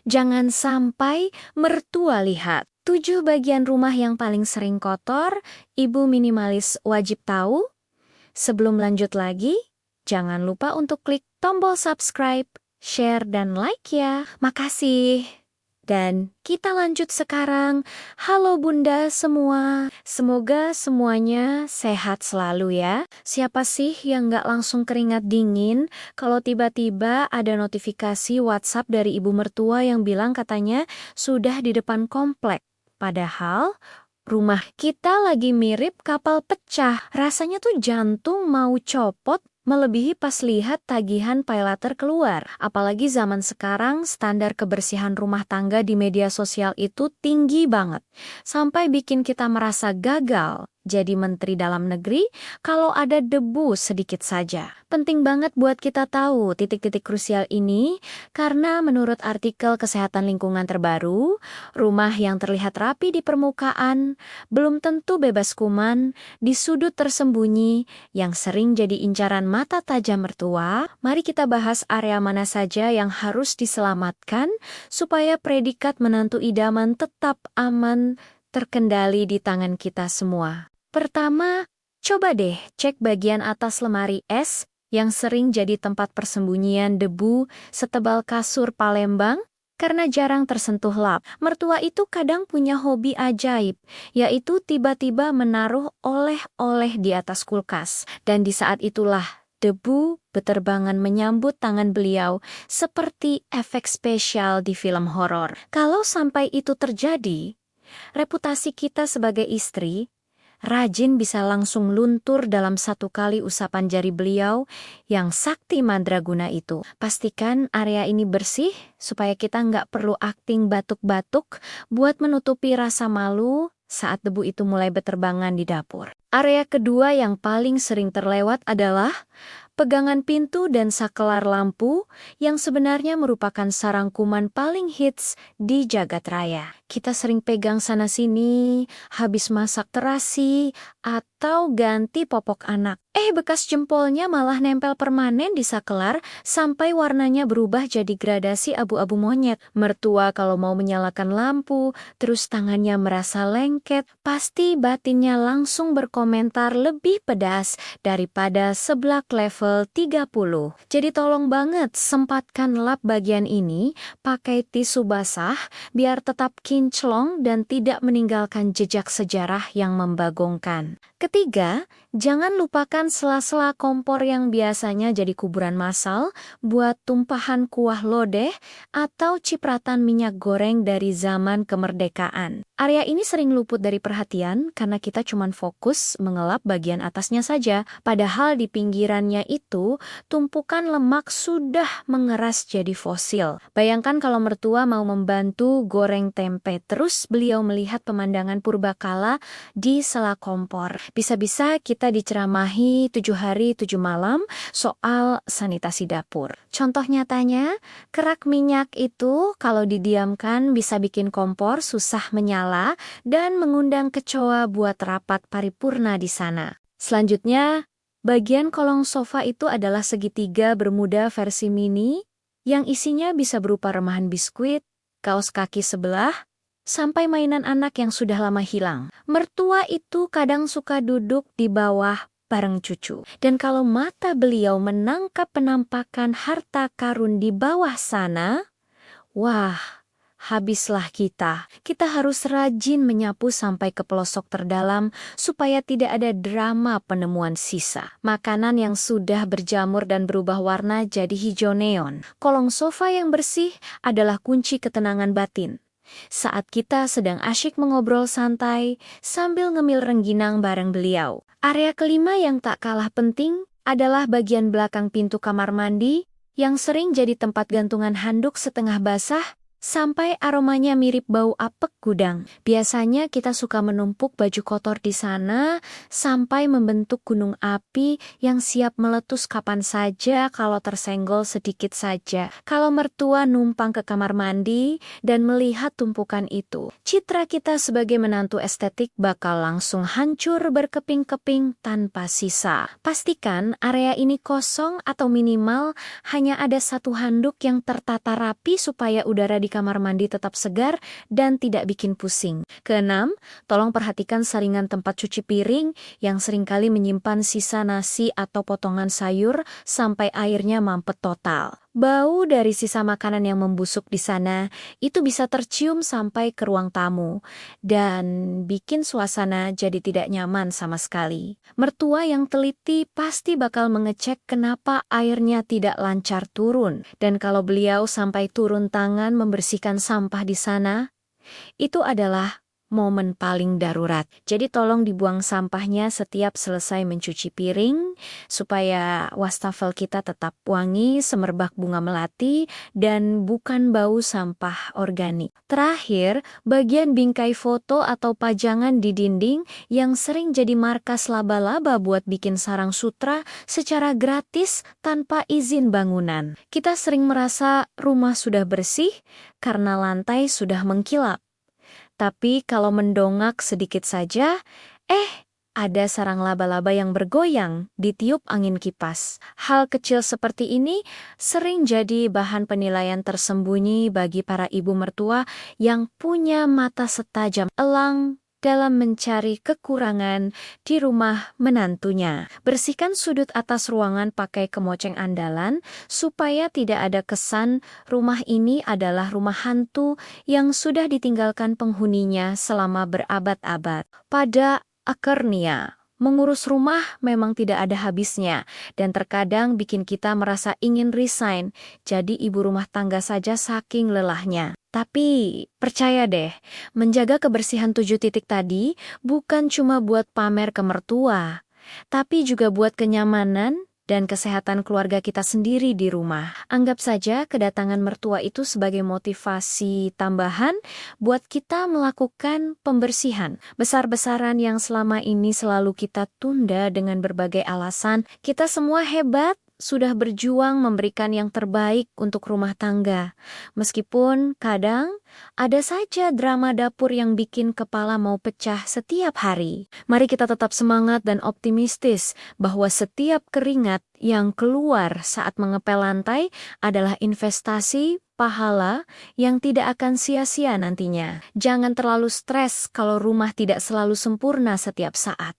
Jangan sampai mertua lihat. 7 bagian rumah yang paling sering kotor, ibu minimalis wajib tahu. Sebelum lanjut lagi, jangan lupa untuk klik tombol subscribe, share, dan like ya. Makasih. Dan kita lanjut sekarang. Halo Bunda semua. Semoga semuanya sehat selalu ya. Siapa sih yang nggak langsung keringat dingin kalau tiba-tiba ada notifikasi WhatsApp dari ibu mertua yang bilang katanya sudah di depan komplek. Padahal rumah kita lagi mirip kapal pecah. Rasanya tuh jantung mau copot melebihi pas lihat tagihan paylater keluar. Apalagi zaman sekarang standar kebersihan rumah tangga di media sosial itu tinggi banget. Sampai bikin kita merasa gagal jadi menteri dalam negeri kalau ada debu sedikit saja. Penting banget buat kita tahu titik-titik krusial ini karena menurut artikel kesehatan lingkungan terbaru, rumah yang terlihat rapi di permukaan belum tentu bebas kuman di sudut tersembunyi yang sering jadi incaran mata tajam mertua. Mari kita bahas area mana saja yang harus diselamatkan supaya predikat menantu idaman tetap aman terkendali di tangan kita semua. Pertama, coba deh cek bagian atas lemari es yang sering jadi tempat persembunyian debu setebal kasur Palembang karena jarang tersentuh lap. Mertua itu kadang punya hobi ajaib, yaitu tiba-tiba menaruh oleh-oleh di atas kulkas. Dan di saat itulah debu beterbangan menyambut tangan beliau seperti efek spesial di film horor. Kalau sampai itu terjadi, reputasi kita sebagai istri rajin bisa langsung luntur dalam satu kali usapan jari beliau yang sakti mandraguna itu. Pastikan area ini bersih supaya kita nggak perlu akting batuk-batuk buat menutupi rasa malu saat debu itu mulai beterbangan di dapur. Area kedua yang paling sering terlewat adalah pegangan pintu dan sakelar lampu yang sebenarnya merupakan sarang kuman paling hits di jagat raya. Kita sering pegang sana-sini, habis masak terasi, atau ganti popok anak. Bekas jempolnya malah nempel permanen di sakelar sampai warnanya berubah jadi gradasi abu-abu monyet. Mertua kalau mau menyalakan lampu, terus tangannya merasa lengket, pasti batinnya langsung berkomentar lebih pedas daripada seblak level 30. Jadi tolong banget sempatkan lap bagian ini pakai tisu basah biar tetap kinclong dan tidak meninggalkan jejak sejarah yang membagongkan. Ketiga, jangan lupakan sela-sela kompor yang biasanya jadi kuburan massal buat tumpahan kuah lodeh atau cipratan minyak goreng dari zaman kemerdekaan. Area ini sering luput dari perhatian karena kita cuma fokus mengelap bagian atasnya saja, padahal di pinggirannya itu tumpukan lemak sudah mengeras jadi fosil. Bayangkan kalau mertua mau membantu goreng tempe, terus beliau melihat pemandangan purbakala di sela kompor. Bisa-bisa kita diceramahi 7 hari 7 malam soal sanitasi dapur. Contoh nyatanya, kerak minyak itu kalau didiamkan bisa bikin kompor susah menyala dan mengundang kecoa buat rapat paripurna di sana. Selanjutnya, bagian kolong sofa itu adalah segitiga bermuda versi mini yang isinya bisa berupa remahan biskuit, kaos kaki sebelah, sampai mainan anak yang sudah lama hilang. Mertua itu kadang suka duduk di bawah bareng cucu. Dan kalau mata beliau menangkap penampakan harta karun di bawah sana, wah, habislah kita. Kita harus rajin menyapu sampai ke pelosok terdalam supaya tidak ada drama penemuan sisa. Makanan yang sudah berjamur dan berubah warna jadi hijau neon. Kolong sofa yang bersih adalah kunci ketenangan batin. Saat kita sedang asyik mengobrol santai sambil ngemil rengginang bareng beliau. Area kelima yang tak kalah penting adalah bagian belakang pintu kamar mandi yang sering jadi tempat gantungan handuk setengah basah sampai aromanya mirip bau apek gudang. Biasanya kita suka menumpuk baju kotor di sana sampai membentuk gunung api yang siap meletus kapan saja kalau tersenggol sedikit saja. Kalau mertua numpang ke kamar mandi dan melihat tumpukan itu, citra kita sebagai menantu estetik bakal langsung hancur berkeping-keping tanpa sisa. Pastikan area ini kosong atau minimal hanya ada satu handuk yang tertata rapi supaya udara di kamar mandi tetap segar dan tidak bikin pusing. Keenam, tolong perhatikan saringan tempat cuci piring yang seringkali menyimpan sisa nasi atau potongan sayur sampai airnya mampet total. Bau dari sisa makanan yang membusuk di sana itu bisa tercium sampai ke ruang tamu dan bikin suasana jadi tidak nyaman sama sekali. Mertua yang teliti pasti bakal mengecek kenapa airnya tidak lancar turun, dan kalau beliau sampai turun tangan membersihkan sampah di sana, itu adalah momen paling darurat. Jadi tolong dibuang sampahnya setiap selesai mencuci piring, supaya wastafel kita tetap wangi, semerbak bunga melati, dan bukan bau sampah organik. Terakhir, bagian bingkai foto atau pajangan di dinding yang sering jadi markas laba-laba buat bikin sarang sutra secara gratis tanpa izin bangunan. Kita sering merasa rumah sudah bersih karena lantai sudah mengkilap. Tapi kalau mendongak sedikit saja, ada sarang laba-laba yang bergoyang ditiup angin kipas. Hal kecil seperti ini sering jadi bahan penilaian tersembunyi bagi para ibu mertua yang punya mata setajam elang dalam mencari kekurangan di rumah menantunya. Bersihkan sudut atas ruangan pakai kemoceng andalan supaya tidak ada kesan rumah ini adalah rumah hantu yang sudah ditinggalkan penghuninya selama berabad-abad. Pada akhirnya, mengurus rumah memang tidak ada habisnya dan terkadang bikin kita merasa ingin resign jadi ibu rumah tangga saja saking lelahnya. Tapi, percaya deh, menjaga kebersihan 7 titik tadi bukan cuma buat pamer ke mertua, tapi juga buat kenyamanan dan kesehatan keluarga kita sendiri di rumah. Anggap saja kedatangan mertua itu sebagai motivasi tambahan buat kita melakukan pembersihan besar-besaran yang selama ini selalu kita tunda dengan berbagai alasan. Kita semua hebat, sudah berjuang memberikan yang terbaik untuk rumah tangga. Meskipun kadang ada saja drama dapur yang bikin kepala mau pecah setiap hari. Mari kita tetap semangat dan optimistis bahwa setiap keringat yang keluar saat mengepel lantai adalah investasi pahala yang tidak akan sia-sia nantinya. Jangan terlalu stres kalau rumah tidak selalu sempurna setiap saat.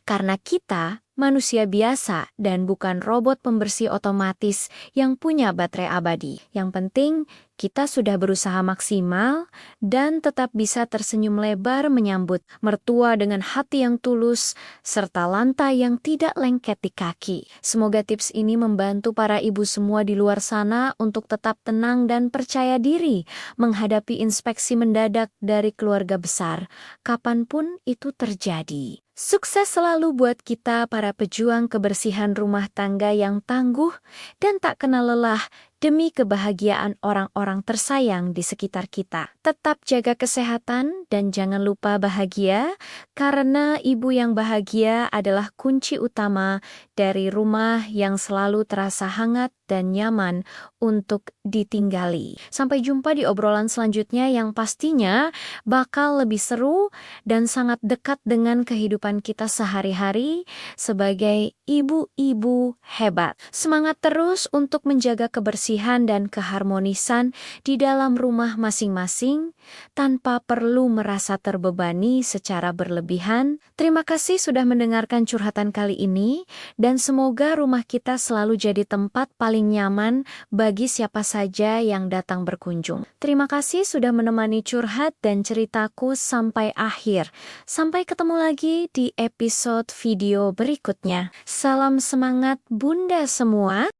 Karena kita manusia biasa dan bukan robot pembersih otomatis yang punya baterai abadi. Yang penting, kita sudah berusaha maksimal dan tetap bisa tersenyum lebar menyambut mertua dengan hati yang tulus serta lantai yang tidak lengket di kaki. Semoga tips ini membantu para ibu semua di luar sana untuk tetap tenang dan percaya diri menghadapi inspeksi mendadak dari keluarga besar, kapanpun itu terjadi. Sukses selalu buat kita para pejuang kebersihan rumah tangga yang tangguh dan tak kenal lelah demi kebahagiaan orang-orang tersayang di sekitar kita. Tetap jaga kesehatan dan jangan lupa bahagia, karena ibu yang bahagia adalah kunci utama dari rumah yang selalu terasa hangat dan nyaman untuk ditinggali. Sampai jumpa di obrolan selanjutnya yang pastinya bakal lebih seru dan sangat dekat dengan kehidupan kita sehari-hari sebagai ibu-ibu hebat. Semangat terus untuk menjaga kebersihan dan keharmonisan di dalam rumah masing-masing tanpa perlu merasa terbebani secara berlebihan. Terima kasih sudah mendengarkan curhatan kali ini dan semoga rumah kita selalu jadi tempat paling nyaman bagi siapa saja yang datang berkunjung. Terima kasih sudah menemani curhat dan ceritaku sampai akhir. Sampai ketemu lagi di episode video berikutnya. Salam semangat Bunda semua.